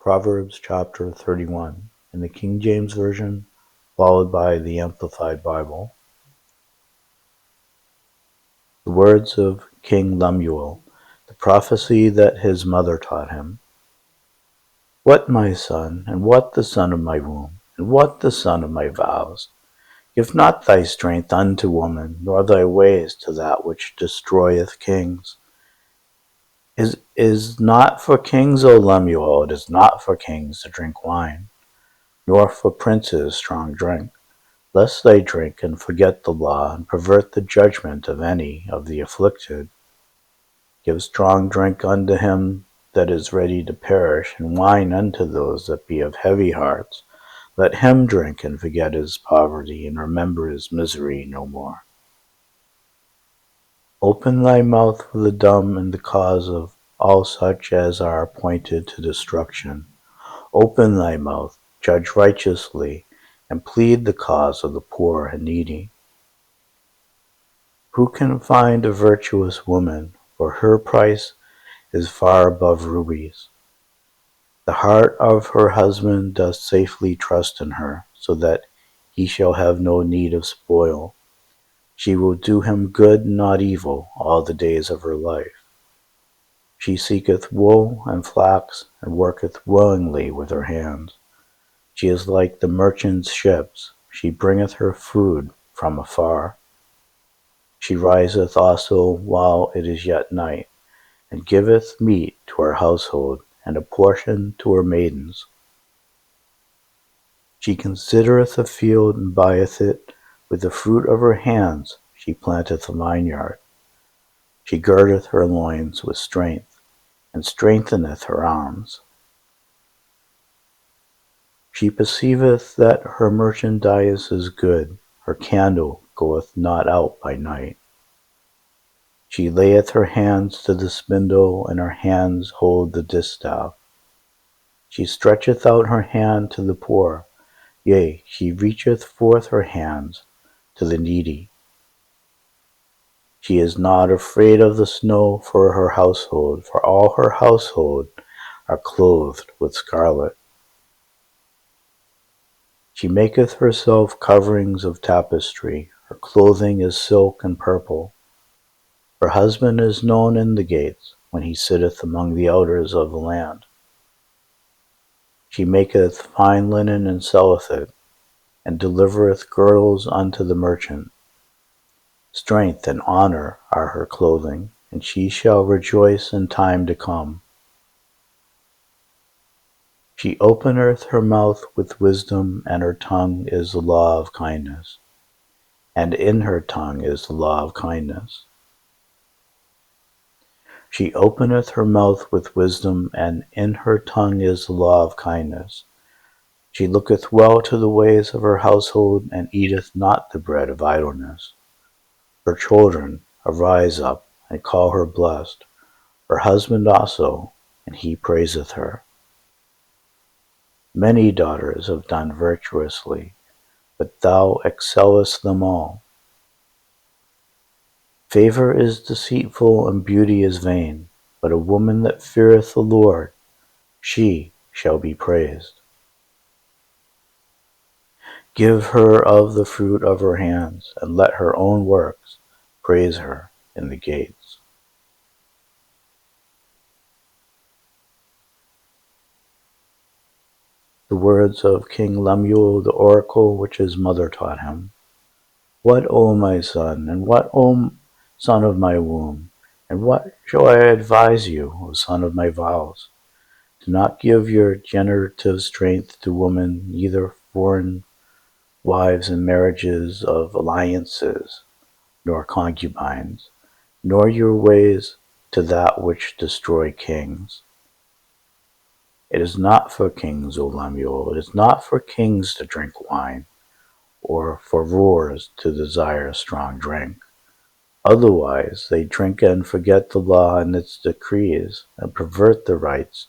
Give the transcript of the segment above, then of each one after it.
Proverbs chapter 31 in the King James Version, followed by the Amplified Bible. The words of King Lemuel, the prophecy that his mother taught him. What, my son, and what the son of my womb, and what the son of my vows? Give not thy strength unto woman, nor thy ways to that which destroyeth kings. Is not for kings, O Lemuel, it is not for kings to drink wine, nor for princes strong drink, lest they drink and forget the law, and pervert the judgment of any of the afflicted. Give strong drink unto him that is ready to perish, and wine unto those that be of heavy hearts. Let him drink and forget his poverty, and remember his misery no more. Open thy mouth for the dumb and the cause of all such as are appointed to destruction. Open thy mouth, judge righteously, and plead the cause of the poor and needy. Who can find a virtuous woman? For her price is far above rubies. The heart of her husband doth safely trust in her, so that he shall have no need of spoil. She will do him good, not evil, all the days of her life. She seeketh wool and flax, and worketh willingly with her hands. She is like the merchant's ships, she bringeth her food from afar. She riseth also while it is yet night, and giveth meat to her household, and a portion to her maidens. She considereth a field, and buyeth it. With the fruit of her hands she planteth a vineyard. She girdeth her loins with strength, and strengtheneth her arms. She perceiveth that her merchandise is good, her candle goeth not out by night. She layeth her hands to the spindle, and her hands hold the distaff. She stretcheth out her hand to the poor, yea, she reacheth forth her hands to the needy. She is not afraid of the snow for her household, for all her household are clothed with scarlet. She maketh herself coverings of tapestry, her clothing is silk and purple. Her husband is known in the gates, when he sitteth among the elders of the land. She maketh fine linen and selleth it, and delivereth girdles unto the merchant. Strength and honor are her clothing, and she shall rejoice in time to come. She openeth her mouth with wisdom, and her tongue is the law of kindness. And in her tongue is the law of kindness. She openeth her mouth with wisdom, and in her tongue is the law of kindness. She looketh well to the ways of her household, and eateth not the bread of idleness. Her children arise up, and call her blessed, her husband also, and he praiseth her. Many daughters have done virtuously, but thou excellest them all. Favor is deceitful, and beauty is vain, but a woman that feareth the Lord, she shall be praised. Give her of the fruit of her hands, and let her own works praise her in the gates. The words of King Lemuel, the oracle which his mother taught him. What, O my son, and what, O son of my womb, and what shall I advise you, O son of my vows? Do not give your generative strength to women, neither foreign wives and marriages of alliances, nor concubines, nor your ways to that which destroy kings. It is not for kings, O Lemuel, it is not for kings to drink wine, or for rulers to desire strong drink. Otherwise they drink and forget the law and its decrees, and pervert the rights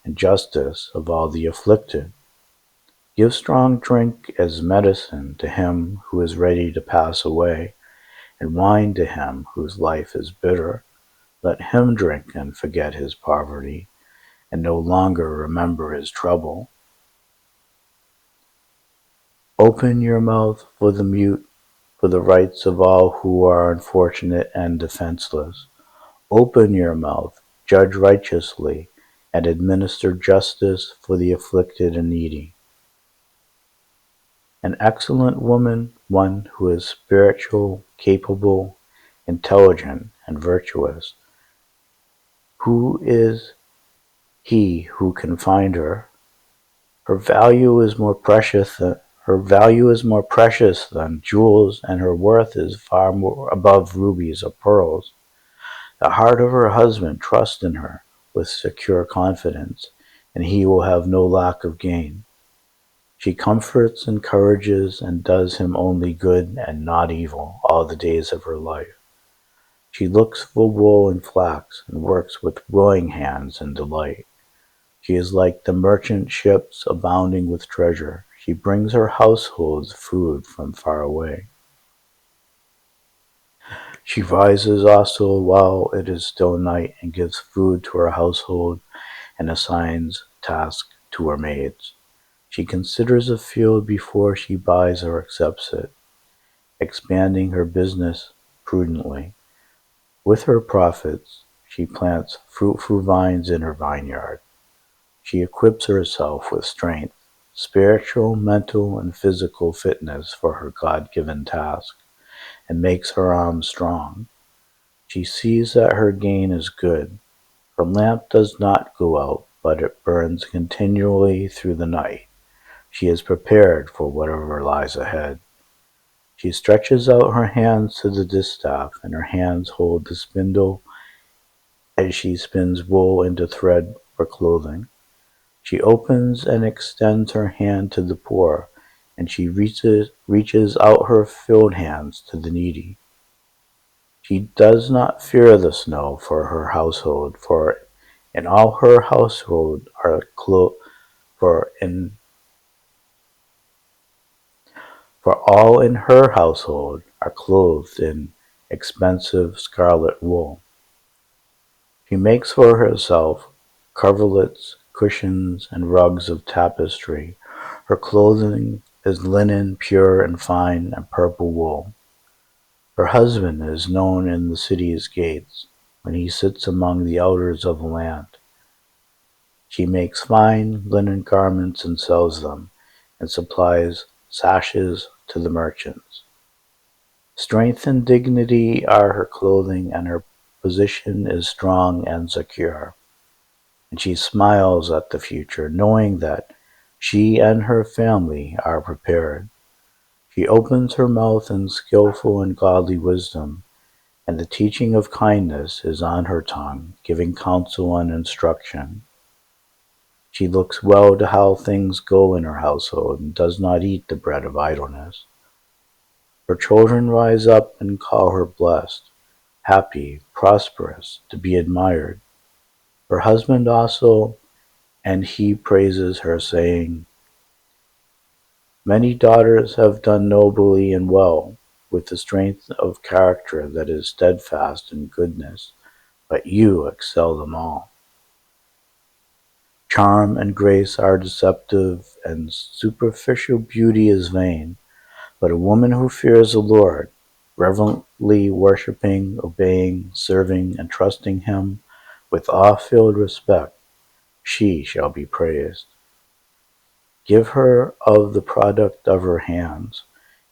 and justice of all the afflicted. Give strong drink as medicine to him who is ready to pass away, and wine to him whose life is bitter. Let him drink and forget his poverty, and no longer remember his trouble. Open your mouth for the mute, for the rights of all who are unfortunate and defenseless. Open your mouth, judge righteously, and administer justice for the afflicted and needy. An excellent woman, one who is spiritual, capable, intelligent, and virtuous. Who is he who can find her? Her value is more precious than jewels, and her worth is far more above rubies or pearls. The heart of her husband trusts in her with secure confidence, and he will have no lack of gain. She comforts, encourages, and does him only good and not evil all the days of her life. She looks for wool and flax, and works with willing hands in delight. She is like the merchant ships abounding with treasure. She brings her household's food from far away. She rises also while it is still night, and gives food to her household, and assigns tasks to her maids. She considers a field before she buys or accepts it, expanding her business prudently. With her profits, she plants fruitful vines in her vineyard. She equips herself with strength, spiritual, mental, and physical fitness for her God-given task, and makes her arms strong. She sees that her gain is good. Her lamp does not go out, but it burns continually through the night. She is prepared for whatever lies ahead. She stretches out her hands to the distaff, and her hands hold the spindle as she spins wool into thread for clothing. She opens and extends her hand to the poor, and she reaches out her filled hands to the needy. She does not fear the snow for her household, for in all her household are for in for all in her household are clothed in expensive scarlet wool. She makes for herself coverlets, cushions, and rugs of tapestry. Her clothing is linen pure and fine and purple wool. Her husband is known in the city's gates, when he sits among the elders of the land. She makes fine linen garments and sells them, and supplies sashes to the merchants. Strength and dignity are her clothing, and her position is strong and secure. And she smiles at the future, knowing that she and her family are prepared. She opens her mouth in skillful and godly wisdom, and the teaching of kindness is on her tongue, giving counsel and instruction. She looks well to how things go in her household, and does not eat the bread of idleness. Her children rise up and call her blessed, happy, prosperous, to be admired. Her husband also, and he praises her, saying, Many daughters have done nobly and well, with the strength of character that is steadfast in goodness, but you excel them all. Charm and grace are deceptive, and superficial beauty is vain, but a woman who fears the Lord, reverently worshiping, obeying, serving, and trusting him with awe-filled respect, she shall be praised. Give her of the product of her hands,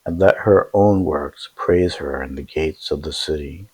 and let her own works praise her in the gates of the city.